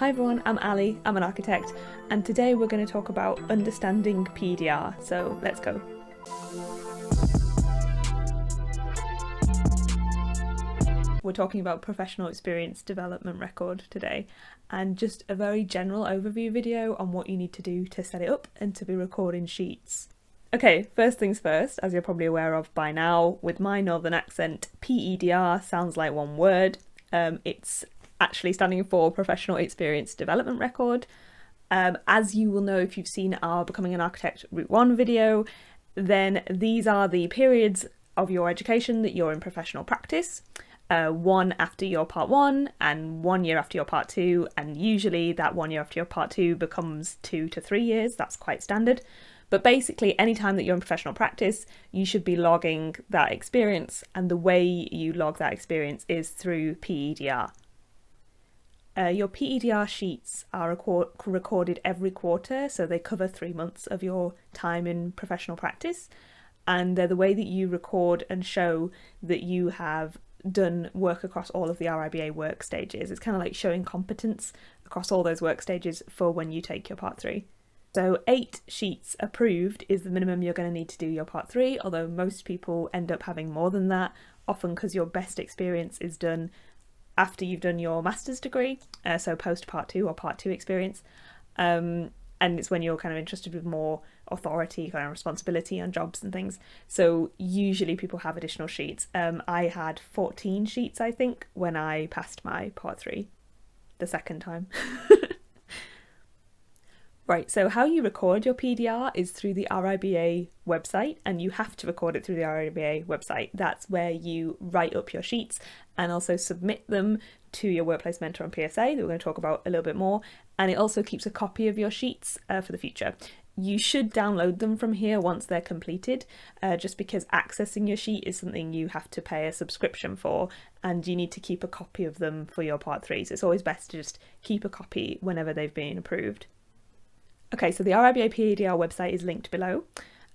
Hi everyone, I'm Ali, I'm an architect, and today we're going to talk about understanding PDR, so let's go. We're talking about professional experience development record today, and just a very general overview video on what you need to do to set it up and to be recording sheets. Okay, first things first, as you're probably aware of by now, with my northern accent, PEDR sounds like one word. It's actually standing for Professional Experience Development Record. As you will know if you've seen our Becoming an Architect Route 1 video, then these are the periods of your education that you're in professional practice. One after your part 1 and 1 year after your part 2, and usually that 1 year after your part 2 becomes 2 to 3 years. That's quite standard. But basically, any time that you're in professional practice, you should be logging that experience, and the way you log that experience is through PEDR. Your PEDR sheets are recorded every quarter, so they cover 3 months of your time in professional practice, and they're the way that you record and show that you have done work across all of the RIBA work stages. It's kind of like showing competence across all those work stages for when you take your part 3. So 8 sheets approved is the minimum you're going to need to do your part 3, although most people end up having more than that, often because your best experience is done after you've done your master's degree, so post part 2 or part 2 experience, and it's when you're kind of interested with more authority, kind of responsibility on jobs and things. So usually people have additional sheets. I had 14 sheets, I think, when I passed my part 3 the second time. Right, so how you record your PDR is through the RIBA website, and you have to record it through the RIBA website. That's where you write up your sheets and also submit them to your workplace mentor and PSA that we're going to talk about a little bit more. And it also keeps a copy of your sheets for the future. You should download them from here once they're completed, just because accessing your sheet is something you have to pay a subscription for, and you need to keep a copy of them for your part 3. So it's always best to just keep a copy whenever they've been approved. Okay, so the RIBA PEDR website is linked below,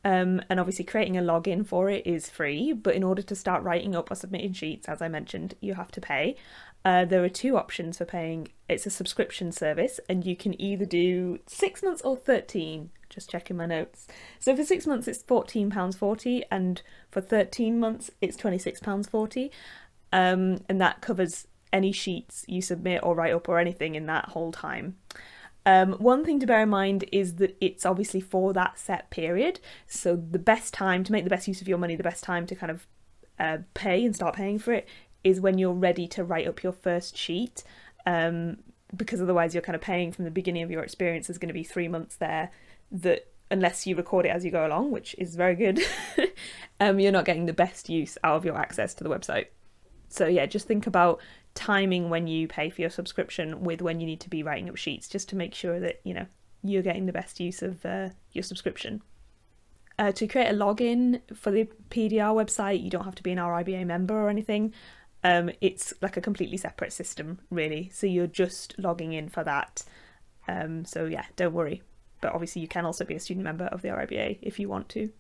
and obviously creating a login for it is free, but in order to start writing up or submitting sheets, as I mentioned, you have to pay. There are 2 options for paying. It's a subscription service, and you can either do 6 months or 13, just checking my notes. So for 6 months it's £14.40, and for 13 months it's £26.40, and that covers any sheets you submit or write up or anything in that whole time. One thing to bear in mind is that it's obviously for that set period, so the best time to make the best use of your money, the best time to kind of pay and start paying for it is when you're ready to write up your first sheet, because otherwise you're kind of paying from the beginning of your experience. There's going to be 3 months there that, unless you record it as you go along, which is very good, you're not getting the best use out of your access to the website. So yeah, just think about timing when you pay for your subscription with when you need to be writing up sheets, just to make sure that you're getting the best use of your subscription. To create a login for the PDR website, you don't have to be an RIBA member or anything. It's like a completely separate system, really, so you're just logging in for that. So yeah, don't worry, but obviously you can also be a student member of the RIBA if you want to.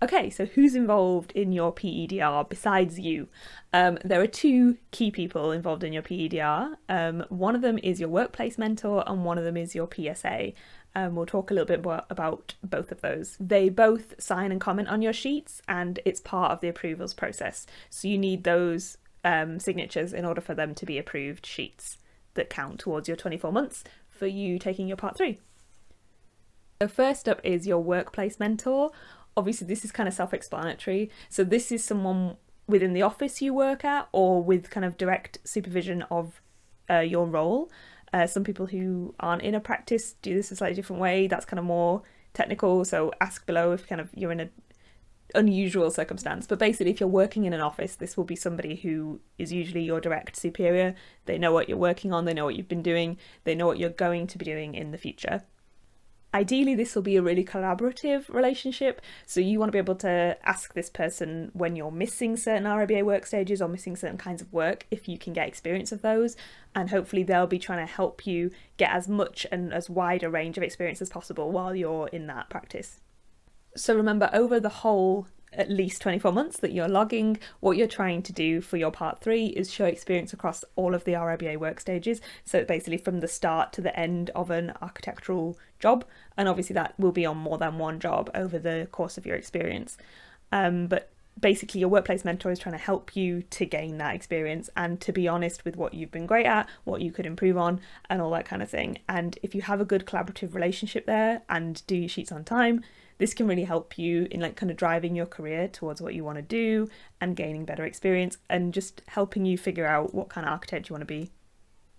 Okay, so who's involved in your PEDR besides you? There are 2 key people involved in your PEDR. One of them is your workplace mentor and one of them is your PSA. We'll talk a little bit more about both of those. They both sign and comment on your sheets, and it's part of the approvals process. So you need those signatures in order for them to be approved sheets that count towards your 24 months for you taking your part 3. So first up is your workplace mentor. Obviously, this is kind of self-explanatory. So this is someone within the office you work at or with kind of direct supervision of your role. Some people who aren't in a practice do this a slightly different way. That's kind of more technical. So ask below if kind of you're in an unusual circumstance. But basically, if you're working in an office, this will be somebody who is usually your direct superior. They know what you're working on. They know what you've been doing. They know what you're going to be doing in the future. Ideally, this will be a really collaborative relationship, so you want to be able to ask this person when you're missing certain RIBA work stages or missing certain kinds of work, if you can get experience of those, and hopefully they'll be trying to help you get as much and as wide a range of experience as possible while you're in that practice. So remember, over the whole at least 24 months that you're logging. What you're trying to do for your part 3 is show experience across all of the RIBA work stages. So basically from the start to the end of an architectural job. And obviously that will be on more than one job over the course of your experience. But basically your workplace mentor is trying to help you to gain that experience and to be honest with what you've been great at, what you could improve on, and all that kind of thing. And if you have a good collaborative relationship there and do your sheets on time, this can really help you in like kind of driving your career towards what you want to do and gaining better experience and just helping you figure out what kind of architect you want to be.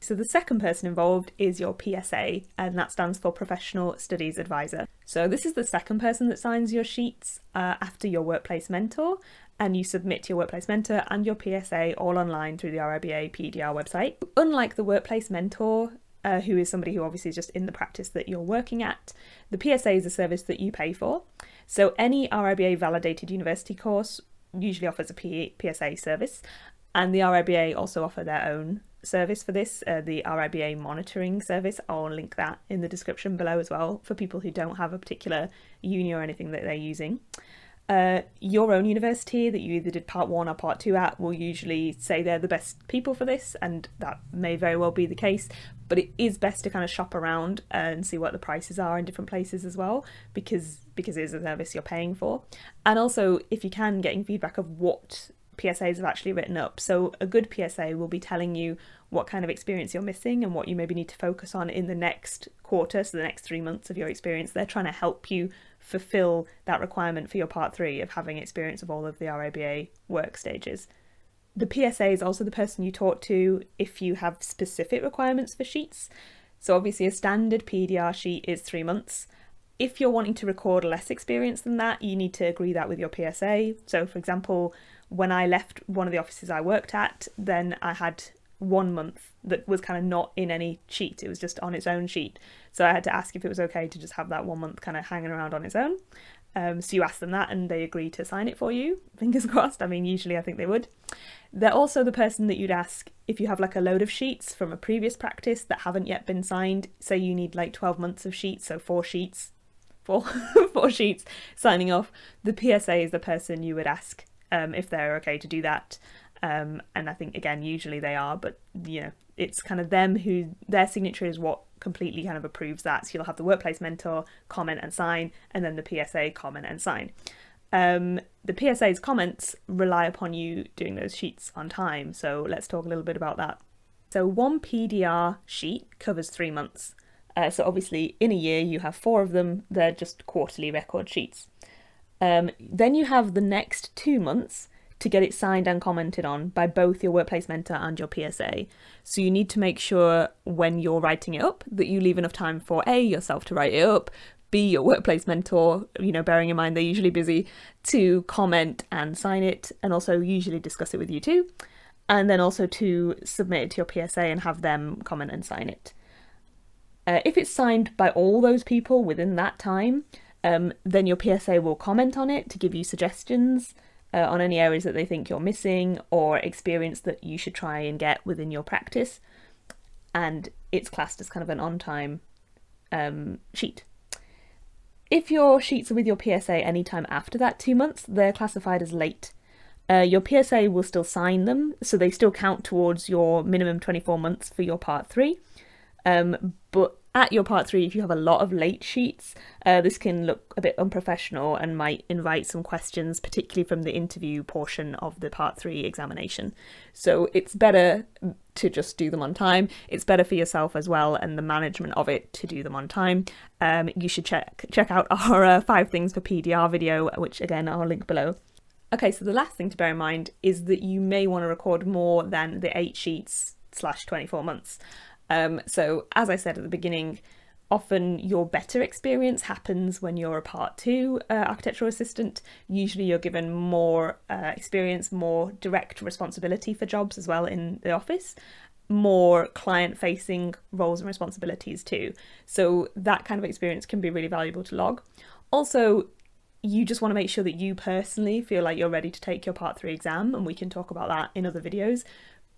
So the second person involved is your PSA, and that stands for Professional Studies Advisor. So this is the second person that signs your sheets after your workplace mentor, and you submit to your workplace mentor and your PSA all online through the RIBA PEDR website. Unlike the workplace mentor, who is somebody who obviously is just in the practice that you're working at, the PSA is a service that you pay for. So any RIBA validated university course usually offers a PSA service, and the RIBA also offer their own service for this, the RIBA monitoring service. I'll link that in the description below as well for people who don't have a particular uni or anything that they're using. Your own university that you either did part 1 or part 2 at will usually say they're the best people for this, and that may very well be the case, but it is best to kind of shop around and see what the prices are in different places as well, because it is a service you're paying for. And also, if you can, getting feedback of what PSAs have actually written up. So a good PSA will be telling you what kind of experience you're missing and what you maybe need to focus on in the next quarter, so the next 3 months of your experience. They're trying to help you fulfill that requirement for your part 3 of having experience of all of the RIBA work stages. The PSA is also the person you talk to if you have specific requirements for sheets. So obviously a standard PDR sheet is 3 months. If you're wanting to record less experience than that, you need to agree that with your PSA. So for example, when I left one of the offices I worked at, then I had 1 month that was kind of not in any sheet. It was just on its own sheet. So I had to ask if it was okay to just have that 1 month kind of hanging around on its own. So you ask them that and they agree to sign it for you. Fingers crossed. I mean, usually I think they would. They're also the person that you'd ask if you have like a load of sheets from a previous practice that haven't yet been signed. Say you need like 12 months of sheets, so 4 sheets, 4 sheets signing off. The PSA is the person you would ask if they're okay to do that. And I think, again, usually they are, but, you know, it's kind of them who, their signature is what completely kind of approves that. So you'll have the workplace mentor comment and sign, and then the PSA comment and sign. The PSA's comments rely upon you doing those sheets on time. So let's talk a little bit about that. So one PDR sheet covers 3 months. So obviously in a year you have 4 of them. They're just quarterly record sheets. Then you have the next 2 months to get it signed and commented on by both your workplace mentor and your PSA. So you need to make sure when you're writing it up that you leave enough time for A, yourself to write it up, B, your workplace mentor, you know, bearing in mind they're usually busy, to comment and sign it, and also usually discuss it with you too, and then also to submit it to your PSA and have them comment and sign it. If it's signed by all those people within that time, then your PSA will comment on it to give you suggestions on any areas that they think you're missing or experience that you should try and get within your practice. And it's classed as kind of an on-time sheet. If your sheets are with your PSA anytime after that 2 months, they're classified as late. Your PSA will still sign them, so they still count towards your minimum 24 months for your part 3. But at your part 3, if you have a lot of late sheets, this can look a bit unprofessional and might invite some questions, particularly from the interview portion of the part 3 examination. So it's better to just do them on time. It's better for yourself as well and the management of it to do them on time. You should check out our 5 things for PDR video, which again I'll link below. Okay, so the last thing to bear in mind is that you may want to record more than the 8 sheets / 24 months. So as I said at the beginning, often your better experience happens when you're a part 2 architectural assistant. Usually you're given more experience, more direct responsibility for jobs as well in the office, more client-facing roles and responsibilities too. So that kind of experience can be really valuable to log. Also, you just want to make sure that you personally feel like you're ready to take your part 3 exam, and we can talk about that in other videos.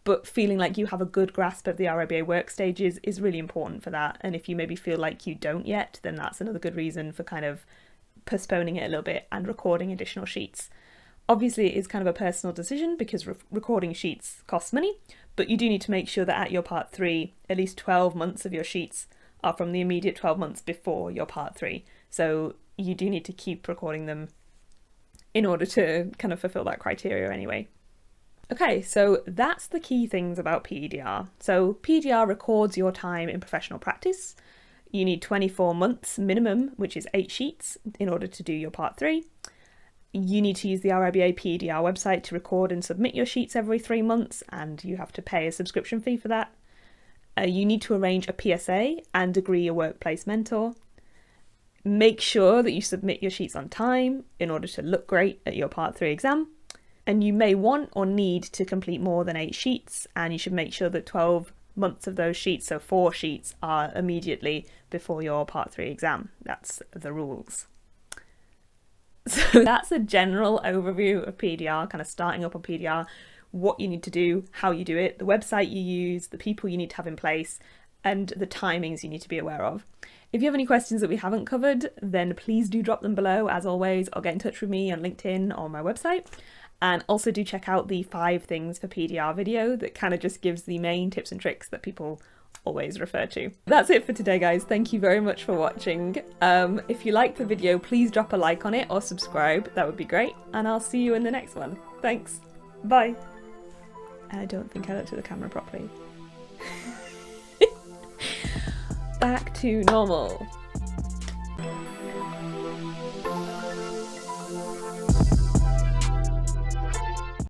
But feeling like you have a good grasp of the RIBA work stages is really important for that. And if you maybe feel like you don't yet, then that's another good reason for kind of postponing it a little bit and recording additional sheets. Obviously, it is kind of a personal decision because recording sheets costs money, but you do need to make sure that at your part 3, at least 12 months of your sheets are from the immediate 12 months before your part 3. So you do need to keep recording them in order to kind of fulfill that criteria anyway. Okay, so that's the key things about PEDR. So PEDR records your time in professional practice. You need 24 months minimum, which is 8 sheets, in order to do your part 3. You need to use the RIBA PEDR website to record and submit your sheets every 3 months, and you have to pay a subscription fee for that. You need to arrange a PSA and agree a workplace mentor. Make sure that you submit your sheets on time in order to look great at your part 3 exam. And you may want or need to complete more than 8 sheets, and you should make sure that 12 months of those sheets, so 4 sheets, are immediately before your part 3 exam. That's the rules. So that's a general overview of PEDR, kind of starting up on PEDR, what you need to do, how you do it, the website you use, the people you need to have in place, and the timings you need to be aware of. If you have any questions that we haven't covered, then please do drop them below, as always, or get in touch with me on LinkedIn or my website. And also do check out the 5 things for PEDR video that kind of just gives the main tips and tricks that people always refer to. That's it for today, guys. Thank you very much for watching. If you liked the video, please drop a like on it or subscribe. That would be great. And I'll see you in the next one. Thanks. Bye. I don't think I looked at the camera properly. Back to normal.